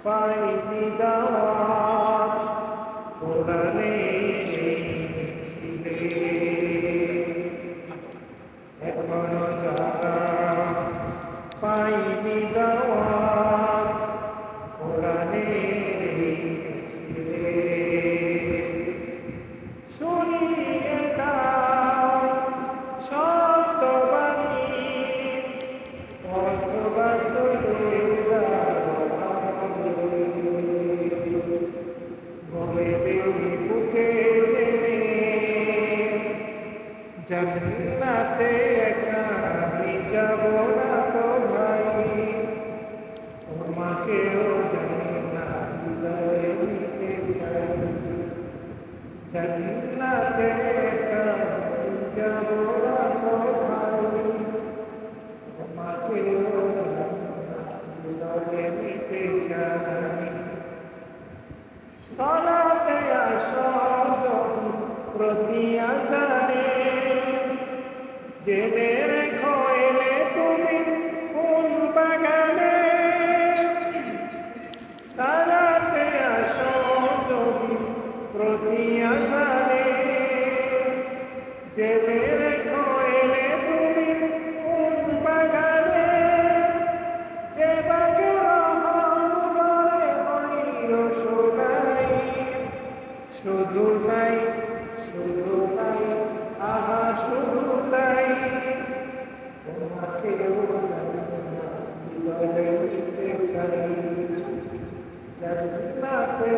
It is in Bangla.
পাইনি দাওয়াত কোরআনে ছিলে এখনো যারা পাইনি দাওয়াত কোরআনে ছিলে শুনিয়ে দাও সত্যবাণী অথবা তুলে বলে দেবী বুকে জান্নাতে একা আমি যাব না তো ভাই তোমাকেও জান্নাত দিদারে নিতে চাই জান্নাতে একা আমি যাব না তো ভাই তোমাকেও জান্নাত দিদারে নিতে চাই সালাতে আসো প্রতি আজানে জেনে রেখো এলে তুমি ফুল বাগানে সালাতে আসো প্রতি আজানে জেনে রেখো এলে তুমি ফুল বাগানে যে বাগে জলে হইল সোনাই শুধু তাই আহা শুধু তাই তোমাকেও জান্নাতে নিতে চাই জান্নাতে